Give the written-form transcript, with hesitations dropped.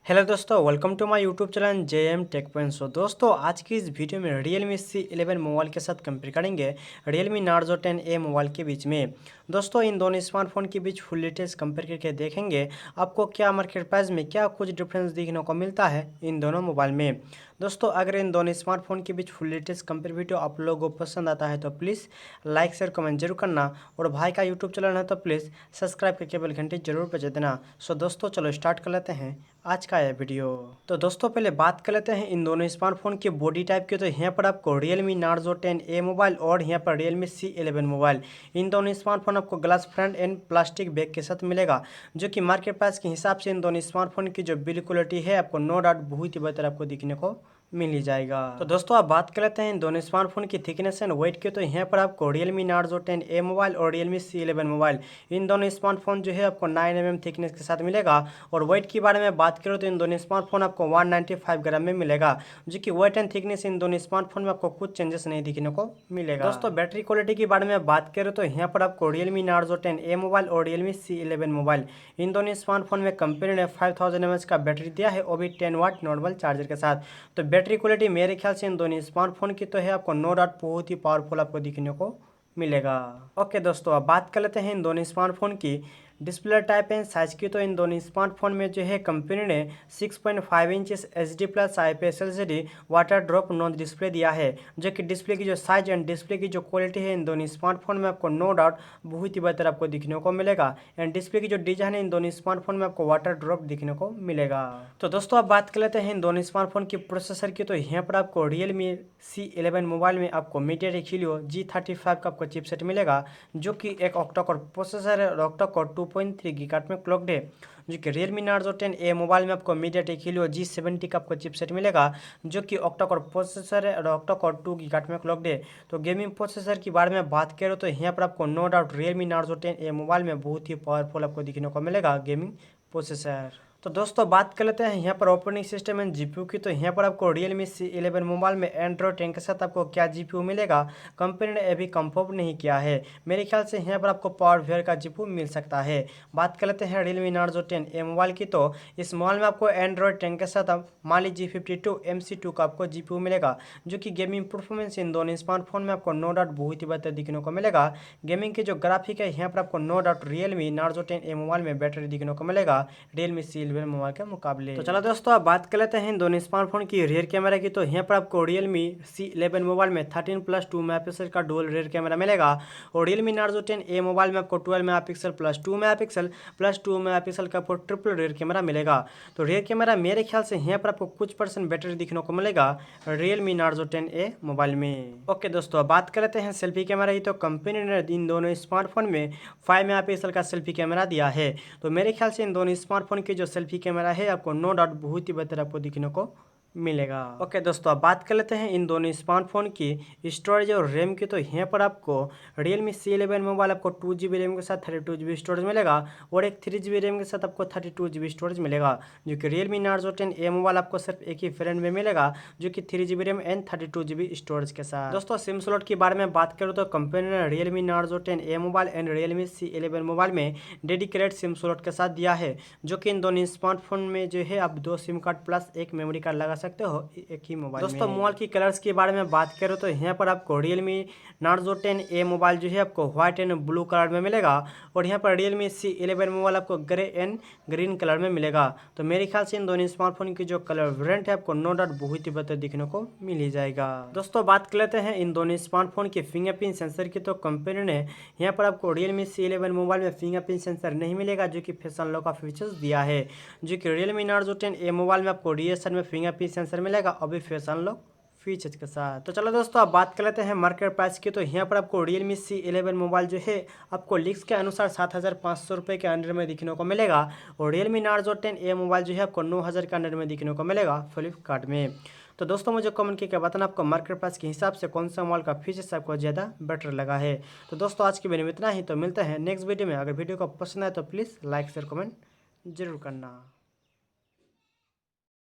Hello दोस्तों, welcome to my YouTube channel JM tech point. So दोस्तों, आज की इस वीडियो में Realme C11 मोबाइल के साथ कंपेयर करेंगे Realme Narzo 10A मोबाइल के बीच में। दोस्तों, इन दोनों स्मार्टफोन के बीच फुल डिटेल्स कंपेयर करके देखेंगे आपको क्या मार्केट प्राइस में क्या कुछ डिफरेंस देखने को मिलता है इन दोनों मोबाइल में। दोस्तों, अगर इन दोनों स्मार्टफोन के बीच फुल डिटेल्स कंपेयर वीडियो आप लोगों को पसंद आता है तो प्लीज़ लाइक शेयर कमेंट जरूर करना, और भाई का यूट्यूब चैनल है तो प्लीज़ सब्सक्राइब करके बेल घंटी जरूर बजा देना। सो दोस्तों, चलो स्टार्ट कर लेते हैं आज का यह वीडियो। तो दोस्तों, पहले बात कर लेते हैं इन दोनों स्मार्टफोन के बॉडी टाइप की। तो यहाँ पर आपको Realme Narzo 10A मोबाइल और यहाँ पर Realme C11 मोबाइल, इन दोनों स्मार्टफोन आपको glass front end plastic bag के साथ मिलेगा, जो कि मार्केट प्राइस के हिसाब से इन दोनों स्मार्टफोन की जो बिल्ड क्वालिटी है आपको नो डाउट बहुत ही बेहतर आपको दिखने को मिल ही जाएगा। तो दोस्तों, आप बात कर लेते हैं इन दोनों स्मार्टफोन की थिकनेस एंड वेट की। तो यहाँ पर आपको Realme Narzo 10A मोबाइल और Realme C11 मोबाइल, इन दोनों स्मार्टफोन जो है आपको 9 mm थिकनेस के साथ मिलेगा। और वेट की बारे में बात करें तो इन दोनों स्मार्टफोन आपको 195 ग्राम में मिलेगा, जो कि वेट एंड थिकनेस इन दोनों स्मार्टफोन में आपको कुछ चेंजेस नहीं दिखने को मिलेगा। दोस्तों, बैटरी क्वालिटी के बारे में बात करें तो यहाँ पर आपको Realme Narzo 10A मोबाइल और Realme C11 मोबाइल, इन दोनों स्मार्टफोन में कंपनी ने 5000 mAh का बैटरी दिया है, वो भी 10 वाट नॉर्मल चार्जर के साथ। तो बैटरी क्वालिटी मेरे ख्याल से इन दोनों स्मार्टफोन की तो है आपको नो डाउट बहुत ही पावरफुल आपको दिखने को मिलेगा। ओके दोस्तों, अब बात कर लेते हैं इन दोनों स्मार्टफोन की डिस्प्ले टाइप एंड साइज की। तो इन दोनों स्मार्टफोन में जो है कंपनी ने 6.5 inches HD plus IPS LCD water drop non display दिया है, जो कि डिस्प्ले की जो साइज एंड डिस्प्ले की जो क्वालिटी है इन दोनों स्मार्टफोन में आपको नो डाउट बहुत ही बेहतर आपको दिखने को मिलेगा। एंड डिस्प्ले की जो डिजाइन है इन दोनों स्मार्टफोन में आपको वाटर ड्रॉप दिखने को मिलेगा। तो दोस्तों, आप बात कर लेते हैं इन दोनों स्मार्टफोन की प्रोसेसर की। तो यहाँ पर आपको Realme C11 मोबाइल में आपको MediaTek Helio G35 का आपको चिपसेट मिलेगा, जो कि एक ऑक्टा कोर प्रोसेसर है और ऑक्टा कोर 2.3 गीगाहर्ट्ज में क्लॉक्ड है। जो कि Realme Narzo 10A मोबाइल में आपको MediaTek Helio G70 का आपको चिपसेट मिलेगा, जो कि ऑक्टा कोर प्रोसेसर है और ऑक्टा कोर 2 गीगाहर्ट्ज में क्लॉक्ड है। तो गेमिंग प्रोसेसर के बारे में बात करें तो यहाँ पर आपको no doubt Realme Narzo 10A mobile में बहुत ही पावरफुल आपको दिखने को मिलेगा गेमिंग प्रोसेसर। तो दोस्तों, बात कर लेते हैं यहाँ पर ऑपरेटिंग सिस्टम एंड GPU की। तो यहाँ पर आपको Realme C11 मोबाइल में Android 10 के साथ आपको क्या GPU मिलेगा कंपनी ने अभी कंफर्म नहीं किया है। मेरे ख्याल से यहाँ पर आपको पावर वेयर का GPU मिल सकता है। बात कर लेते हैं Realme Narzo 10A मोबाइल की। तो इस मोबाइल में आपको Android 10 के साथ Mali G52 MC2 का आपको GPU मिलेगा, जो कि गेमिंग परफॉर्मेंस इन दोनों स्मार्टफोन में आपको नो डाउट बहुत ही बेहतर दिखने को मिलेगा। गेमिंग की जो ग्राफिक है यहाँ पर आपको no doubt Realme Narzo 10A mobile में बेटर दिखने को मिलेगा Realme C11 मोबाइल के मुकाबले। तो चलो दोस्तों, आप बात कर लेते हैं इन दोनों स्मार्टफोन की रियर कैमरा की। तो यहाँ पर आपको Realme C11 मोबाइल में 13+2 मेगापिक्सल का डुअल रियर कैमरा मिलेगा, और Realme Narzo 10A मोबाइल में आपको 12 megapixel plus 2 megapixel plus 2 megapixel का आपको ट्रिपल रियर कैमरा मिलेगा। तो रियर कैमरा मेरे ख्याल से यहाँ पर आपको कुछ % बैटरी दिखने को मिलेगा Realme Narzo 10A मोबाइल में। ओके दोस्तों, अब बात कर लेते हैं सेल्फी कैमरा की। तो कंपनी ने इन दोनों स्मार्टफोन में 5 मेगापिक्सल का सेल्फी कैमरा दिया है। तो मेरे ख्याल से इन दोनों स्मार्टफोन की जो सेल्फी कैमरा है आपको नो डाउट बहुत ही बेहतर आपको दिखने को मिलेगा। ओके दोस्तों, अब बात कर लेते हैं इन दोनों स्मार्टफोन की स्टोरेज और रैम की। तो यहाँ पर आपको Realme C11 मोबाइल आपको 2GB रैम के साथ 32GB स्टोरेज मिलेगा, और एक 3GB रैम के साथ आपको 32GB स्टोरेज मिलेगा। जो कि Realme Narzo 10A मोबाइल आपको सिर्फ एक ही वेरिएंट में मिलेगा, जो कि 3GB RAM and 32GB storage के साथ। दोस्तों, सिम स्लॉट के बारे में बात करूँ तो कंपनी ने Realme Narzo 10A mobile and Realme C11 mobile में डेडिकेटेड सिम स्लॉट के साथ दिया है, जो कि इन दोनों स्मार्टफोन में जो है आप 2 सिम कार्ड प्लस एक मेमोरी कार्ड लगा सकते हो एक ही मोबाइल में। दोस्तों, मोबाइल की कलर्स के बारे में बात करें तो यहाँ पर आपको Realme Narzo 10A मोबाइल जो है आपको व्हाइट एंड ब्लू कलर में मिलेगा, और यहाँ पर Realme C11 मोबाइल आपको ग्रे एंड ग्रीन कलर में मिलेगा। तो मेरे ख्याल से इन दोनों स्मार्टफोन की जो कलर वेरिएंट है आपको नो डाउट बहुत ही बेहतर दिखने को मिल ही जाएगा। दोस्तों, बात कर लेते हैं इन दोनों स्मार्टफोन के फिंगरप्रिंट सेंसर की। तो कंपनी ने यहाँ पर आपको Realme C11 मोबाइल में फिंगरप्रिंट सेंसर नहीं मिलेगा, जो कि फेस अनलॉक का फीचर्स दिया है। जो कि Realme Narzo 10A मोबाइल में आपको DSLR में फिंगरप्रिंट सेंसर मिलेगा, अभी फेस अनलॉक फीचर्स के साथ। तो चलो दोस्तों, अब बात कर लेते हैं मार्केट प्राइस की। तो यहाँ पर आपको Realme C11 मोबाइल जो है आपको लीक्स के अनुसार 7500 रुपये के अंडर में दिखने को मिलेगा, और Realme Narzo 10A मोबाइल जो है आपको 9000 के अंडर में दिखने को मिलेगा फ्लिपकार्ट में। तो दोस्तों, मुझे कमेंट करके बताना आपको मार्केट प्राइस के हिसाब से कौन सा मोबाइल का फीचर्स आपको ज़्यादा बेटर लगा है। तो दोस्तों, आज की वीडियो में इतना ही। तो मिलते हैं नेक्स्ट वीडियो में। अगर वीडियो को पसंद आए तो प्लीज़ लाइक शेयर कमेंट जरूर करना।